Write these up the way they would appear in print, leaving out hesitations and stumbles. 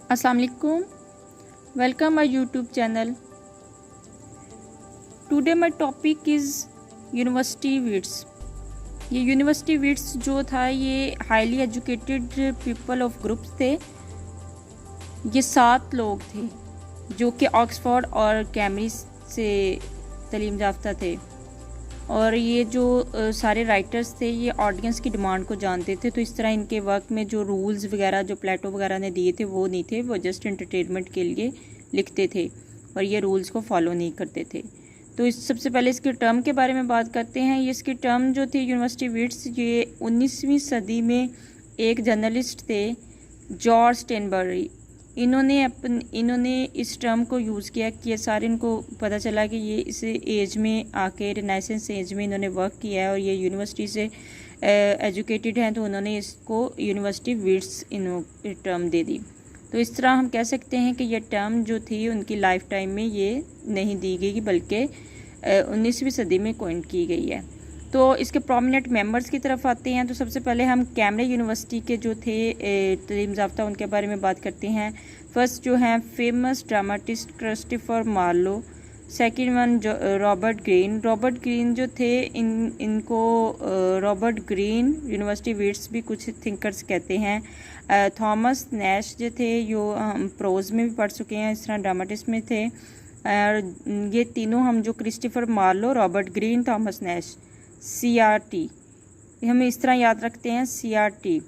अस्सलाम वालेकुम, welcome my YouTube channel. Today my topic is university wits. ये university wits जो था ये highly educated people of groups थे। ये 7 लोग थे जो कि ऑक्सफोर्ड और कैम्ब्रिज से तालीम याफ्ता थे, और ये जो सारे राइटर्स थे ये ऑडियंस की डिमांड को जानते थे। तो इस तरह इनके वर्क में जो रूल्स वगैरह जो प्लेटो वगैरह ने दिए थे वो नहीं थे, वो जस्ट एंटरटेनमेंट के लिए लिखते थे और ये रूल्स को फॉलो नहीं करते थे। तो इस सबसे पहले इसके टर्म के बारे में बात करते हैं। ये इसके टर्म जो थे यूनिवर्सिटी विट्स, ये 19वीं सदी में एक जर्नलिस्ट थे जॉर्ज स्टेनबरी। इन्होंने इस टर्म को यूज़ किया कि ये सारे इनको पता चला कि ये इस एज में आके रेनेसेंस एज में इन्होंने वर्क किया है और ये यूनिवर्सिटी से एजुकेटेड हैं, तो उन्होंने इसको यूनिवर्सिटी विट्स टर्म दे दी। तो इस तरह हम कह सकते हैं कि ये टर्म जो थी उनकी लाइफ टाइम में ये नहीं दी गई, बल्कि 19वीं सदी में कॉइन की गई है। तो इसके प्रोमिनेंट मेंबर्स की तरफ आते हैं। तो सबसे पहले हम कैम्ब्रिज यूनिवर्सिटी के जो थे तालीम याफ्ता उनके बारे में बात करते हैं। फर्स्ट जो हैं famous dramatist Christopher Marlowe, second one Robert Greene जो थे इनको रॉबर्ट ग्रीन यूनिवर्सिटी विट्स भी कुछ थिंकर्स कहते हैं। थॉमस नैश जो थे जो हम प्रोज में भी पढ़ चुके हैं, इस तरह ड्रामाटिस्ट में थे। ये तीनों हम जो Christopher Marlowe, Robert Greene, Thomas Nashe, CRT हम इस तरह याद रखते हैं CRT।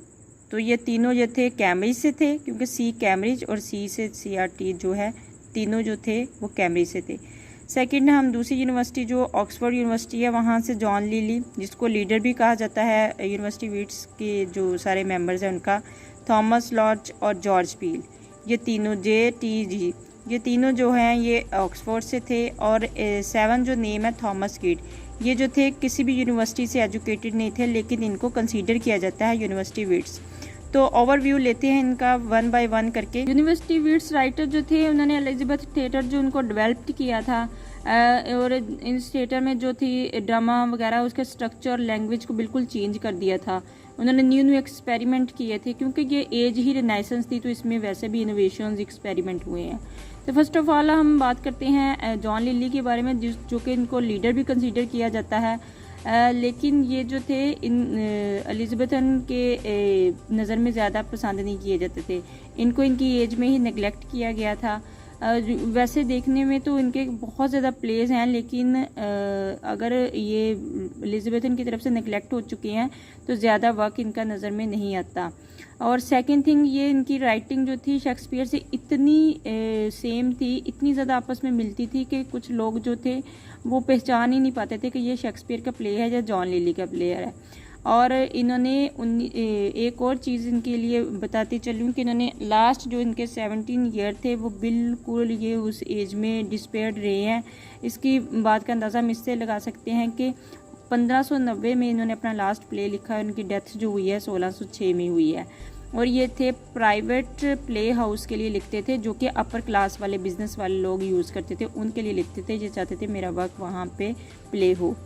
तो ये तीनों जो थे कैम्ब्रिज से थे, क्योंकि C कैम्ब्रिज और C से CRT जो है तीनों जो थे वो कैम्ब्रिज से थे। सेकंड हम दूसरी यूनिवर्सिटी जो ऑक्सफोर्ड यूनिवर्सिटी है, वहाँ से जॉन लिली, जिसको लीडर भी कहा जाता है यूनिवर्सिटी विट्स के जो सारे मेंबर्स हैं उनका, थॉमस लॉर्ज और जॉर्ज पील, ये तीनों JTG, ये तीनों जो हैं ये ऑक्सफोर्ड से थे। और 7 जो नेम है थॉमस किड, ये जो थे किसी भी यूनिवर्सिटी से एजुकेटेड नहीं थे, लेकिन इनको कंसीडर किया जाता है यूनिवर्सिटी विट्स। तो ओवरव्यू लेते हैं इनका 1 बाय 1 करके। यूनिवर्सिटी विट्स राइटर जो थे उन्होंने एलिजाबेथ थिएटर जो उनको डेवलप किया था, और इस थिएटर में जो थी ड्रामा वगैरह उसके स्ट्रक्चर लैंग्वेज को बिल्कुल चेंज कर दिया था। उन्होंने न्यू एक्सपेरिमेंट किए थे, क्योंकि ये एज ही रिनाइसेंस थी, तो इसमें वैसे भी इनोवेशंस एक्सपेरिमेंट हुए हैं। तो फर्स्ट ऑफ ऑल हम बात करते हैं जॉन लिली के बारे में, जो कि इनको लीडर भी कंसीडर किया जाता है। लेकिन ये जो थे इन एलिजाबेथन के नज़र में ज़्यादा पसंद नहीं किए जाते थे, इनको इनकी एज में ही नेगलेक्ट किया गया था। वैसे देखने में तो इनके बहुत ज़्यादा प्लेस हैं, लेकिन अगर ये एलिजाबेथन की तरफ से नेगलेक्ट हो चुके हैं तो ज़्यादा वर्क इनका नज़र में नहीं आता। और सेकंड थिंग, ये इनकी राइटिंग जो थी शेक्सपियर से इतनी सेम थी, इतनी ज़्यादा आपस में मिलती थी कि कुछ लोग जो थे वो पहचान ही नहीं पाते थे कि ये शेक्सपियर का प्ले है या जॉन लिली का प्ले है। और इन्होंने एक और चीज़ इनके लिए बताती चलूँ कि इन्होंने लास्ट जो इनके 17 ईयर थे वो बिल्कुल ये उस एज में डिस्पेयर्ड रहे हैं। इसकी बात का अंदाज़ा हम इससे लगा सकते हैं कि 1590 में इन्होंने अपना लास्ट प्ले लिखा, उनकी डेथ जो हुई है 1606 में हुई है। और ये थे प्राइवेट प्ले हाउस के लिए लिखते थे, जो कि अपर क्लास वाले बिजनेस वाले लोग यूज़ करते थे, उनके लिए लिखते थे। ये चाहते थे मेरा वर्क वहाँ पे प्ले हो।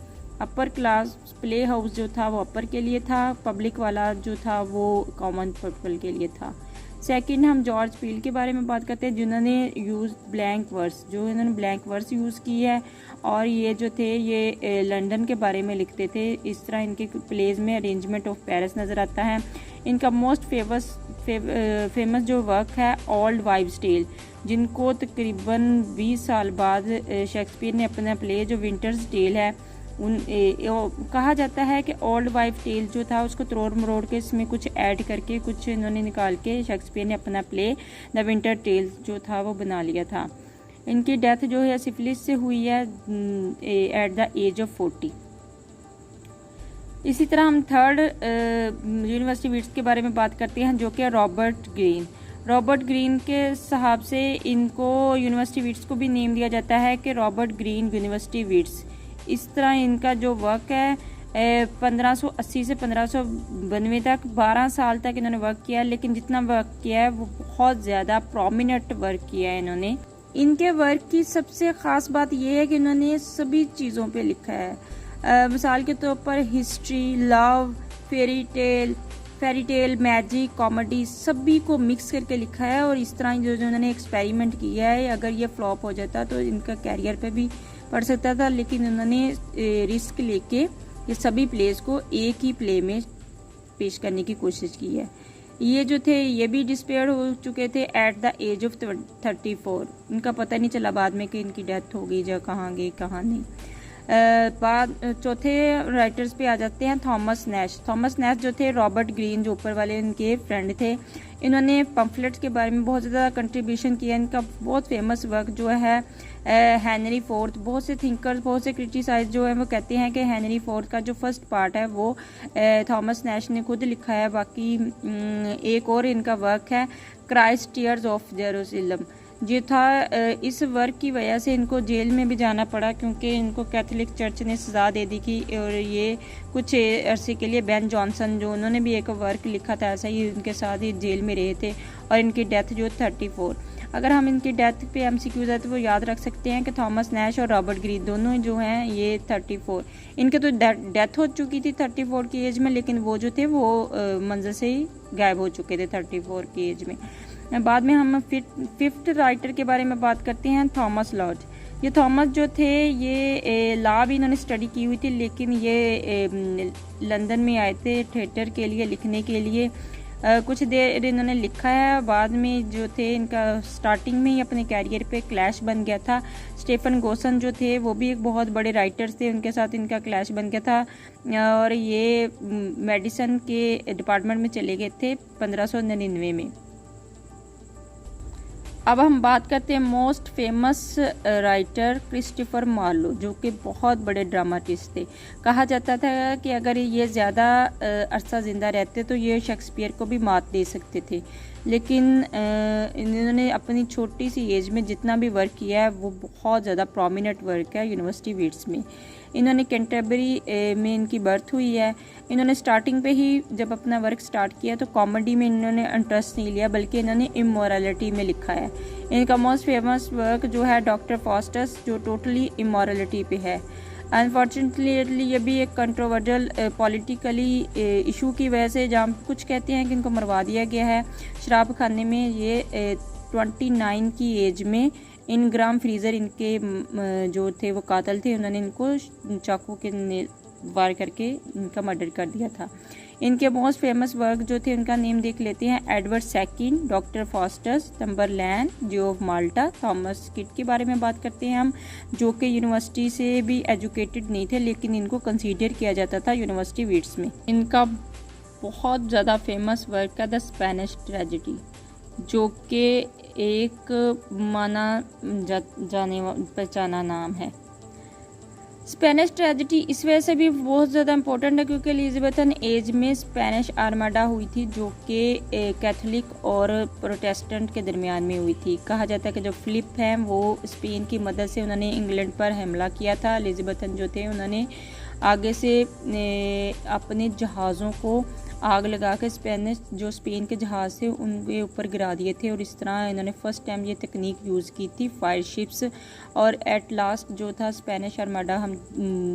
अपर क्लास प्ले हाउस जो था वो अपर के लिए था, पब्लिक वाला जो था वो कॉमन पीपल के लिए था। सेकंड हम जॉर्ज पील के बारे में बात करते हैं, जिन्होंने यूज़ ब्लैंक वर्स यूज़ की है। और ये जो थे ये लंदन के बारे में लिखते थे। इस तरह इनके प्लेज में अरेंजमेंट ऑफ पेरिस नज़र आता है। इनका मोस्ट फेमस जो वर्क है ओल्ड वाइव्स टेल, जिनको तकरीबन 20 साल बाद शेक्सपियर ने अपना प्ले जो विंटर्स टेल है कहा जाता है कि ओल्ड वाइफ टेल जो था उसको तोड़ मरोड़ के इसमें कुछ ऐड करके कुछ इन्होंने निकाल के शेक्सपियर ने अपना प्ले द विंटर टेल जो था वो बना लिया था। इनकी डेथ जो है सिफिलिस से हुई है एट द एज ऑफ 40। इसी तरह हम थर्ड यूनिवर्सिटी विट्स के बारे में बात करते हैं, जो कि रॉबर्ट ग्रीन के हिसाब से इनको यूनिवर्सिटी विट्स को भी नेम दिया जाता है कि रॉबर्ट ग्रीन यूनिवर्सिटी विट्स। इस तरह इनका जो वर्क है 1580 से 1592 तक 12 साल तक इन्होंने वर्क किया, लेकिन जितना वर्क किया है वो बहुत ज़्यादा प्रोमिनेंट वर्क किया है इन्होंने। इनके वर्क की सबसे ख़ास बात यह है कि इन्होंने सभी चीज़ों पे लिखा है। मिसाल के तौर पर history, love, fairy tale, fairy tale, magic, comedy सभी को मिक्स करके लिखा है। और इस तरह जो उन्होंने एक्सपेरिमेंट किया है, अगर ये फ्लॉप हो जाता तो इनका कैरियर पे भी पड़ सकता था, लेकिन उन्होंने रिस्क लेके ये सभी प्लेस को एक ही प्ले में पेश करने की कोशिश की है। ये जो थे ये भी डिस्पेयर हो चुके थे एट द एज ऑफ 34। इनका पता नहीं चला बाद में कि इनकी डेथ हो गई, या कहाँ गई कहाँ नहीं। बाद चौथे राइटर्स पे आ जाते हैं थॉमस नैश। थॉमस नैश जो थे रॉबर्ट ग्रीन जो ऊपर वाले इनके फ्रेंड थे, इन्होंने पम्फलेट्स के बारे में बहुत ज़्यादा कंट्रीब्यूशन किया। इनका बहुत फेमस वर्क जो है हेनरी फोर्थ, बहुत से थिंकर्स, बहुत से क्रिटिसाइज जो है वो कहते हैं कि हेनरी फोर्थ का जो फर्स्ट पार्ट है वो थॉमस नैश ने खुद लिखा है। बाकी एक और इनका वर्क है क्राइस्ट टीयर्स ऑफ जेरूसलम, ये था। इस वर्क की वजह से इनको जेल में भी जाना पड़ा, क्योंकि इनको कैथोलिक चर्च ने सज़ा दे दी थी। और ये कुछ अरसे के लिए बेन जॉनसन जो उन्होंने भी एक वर्क लिखा था ऐसा ही, उनके साथ ही जेल में रहे थे। और इनकी डेथ जो 34। अगर हम इनकी डेथ पे MCQs है तो वो याद रख सकते हैं कि थॉमस नैश और रॉबर्ट ग्रीन दोनों जो हैं ये 34। इनके तो डेथ हो चुकी थी 34 की एज में, लेकिन वो जो थे वो मंजर से ही गायब हो चुके थे 34 की एज में। बाद में हम फिफ्थ राइटर के बारे में बात करते हैं थॉमस लॉज। ये थॉमस जो थे ये लॉ भी इन्होंने स्टडी की हुई थी, लेकिन ये लंदन में आए थे थिएटर के लिए लिखने के लिए। कुछ देर इन्होंने लिखा है, बाद में जो थे इनका स्टार्टिंग में ही अपने कैरियर पे क्लैश बन गया था। स्टीफन गोसन जो थे वो भी एक बहुत बड़े राइटर्स थे, उनके साथ इनका क्लैश बन गया था और ये मेडिसिन के डिपार्टमेंट में चले गए थे 1599 में। अब हम बात करते हैं most famous writer Christopher Marlowe, जो कि बहुत बड़े ड्रामाटिस्ट थे। कहा जाता था कि अगर ये ज़्यादा अरसा ज़िंदा रहते तो ये शेक्सपियर को भी मात दे सकते थे, लेकिन इन्होंने अपनी छोटी सी एज में जितना भी वर्क किया है वो बहुत ज़्यादा प्रोमिनेंट वर्क है। यूनिवर्सिटी वीट्स में इन्होंने कैंटरबरी में इनकी बर्थ हुई है। इन्होंने स्टार्टिंग पे ही जब अपना वर्क स्टार्ट किया तो कॉमेडी में इन्होंने इंटरेस्ट नहीं लिया, बल्कि इन्होंने इमोरलिटी में लिखा है। इनका मोस्ट फेमस वर्क जो है डॉक्टर फॉस्टस, जो टोटली इमोरलिटी पे है। अनफॉर्चुनेटली ये भी एक कंट्रोवर्शियल पॉलिटिकली इशू की वजह से, जहाँ कुछ कहते हैं कि इनको मरवा दिया गया है शराब खाने में। ये 29 की एज में इनग्राम फ्रीज़र इनके जो थे वो कातल थे, उन्होंने इनको चाकू के वार करके इनका मर्डर कर दिया था। इनके मोस्ट फेमस वर्क जो थे उनका नेम देख लेते हैं। एडवर्ड सेकिन, डॉक्टर फॉस्टस, टम्बरलैंड, जो ऑफ माल्टा, थॉमस किड के बारे में बात करते हैं हम, जो कि यूनिवर्सिटी से भी एजुकेटेड नहीं थे, लेकिन इनको कंसीडर किया जाता था यूनिवर्सिटी वीट्स में। इनका बहुत ज़्यादा फेमस वर्क है द स्पेनिश ट्रेजेडी, जो कि एक माना जाने पहचाना नाम है। स्पेनिश ट्रेजेडी इस वजह से भी बहुत ज़्यादा इम्पोर्टेंट है क्योंकि एलिजाबेथन एज में स्पेनिश आर्माडा हुई थी, जो कि कैथोलिक और प्रोटेस्टेंट के दरमियान में हुई थी। कहा जाता है कि जो फिलिप हैं वो स्पेन की मदद से उन्होंने इंग्लैंड पर हमला किया था। एलिजाबेथन जो थे उन्होंने आगे से अपने जहाज़ों को आग लगा के स्पेन के जहाज़ थे उनके ऊपर गिरा दिए थे, और इस तरह इन्होंने फर्स्ट टाइम ये तकनीक यूज़ की थी फायर शिप्स। और एट लास्ट जो था स्पेनिश आर्माडा हम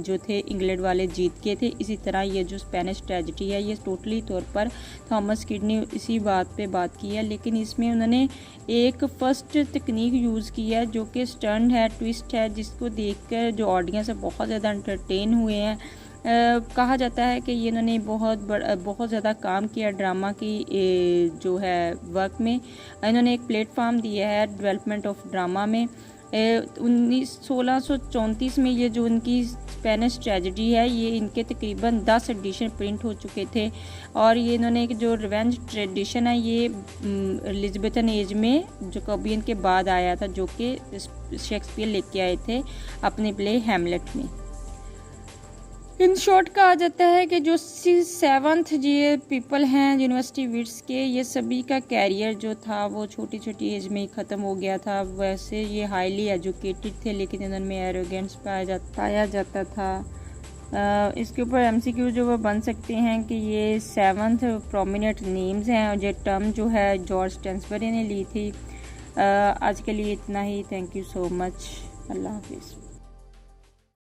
जो थे इंग्लैंड वाले जीत के थे। इसी तरह ये जो स्पेनिश ट्रेजेडी है ये टोटली तौर पर थॉमस किड ने इसी बात पे बात की है, लेकिन इसमें उन्होंने एक फर्स्ट तकनीक यूज़ की है जो कि स्टंट है, ट्विस्ट है, जिसको देखकर जो ऑडियंस है बहुत ज़्यादा एंटरटेन हुए हैं। कहा जाता है कि ये इन्होंने बहुत ज़्यादा काम किया ड्रामा की जो है वर्क में। इन्होंने एक प्लेटफॉर्म दिया है डेवलपमेंट ऑफ ड्रामा में। 1634 में ये जो उनकी स्पेनिश ट्रेजेडी है ये इनके तकरीबन 10 एडिशन प्रिंट हो चुके थे, और ये इन्होंने एक जो रिवेंज ट्रेडिशन है ये एलिजाबेथन एज में जैकोबियन के बाद आया था, जो कि शेक्सपियर लेके आए थे अपने प्ले हैमलेट में। इन शॉर्ट कहा जाता है कि जो 7th ये पीपल हैं यूनिवर्सिटी वीट्स के, ये सभी का कैरियर जो था वो छोटी छोटी एज में ही ख़त्म हो गया था। वैसे ये हाईली एजुकेटेड थे, लेकिन इनमें एरोगेंस पाया जाता था। इसके ऊपर MCQ जो वो बन सकते हैं कि ये 7th प्रोमिनेंट नेम्स हैं, और ये टर्म जो है जॉर्ज टेंसबरी ने ली थी। आज के लिए इतना ही। Thank you so much. अल्लाह हाफिज़।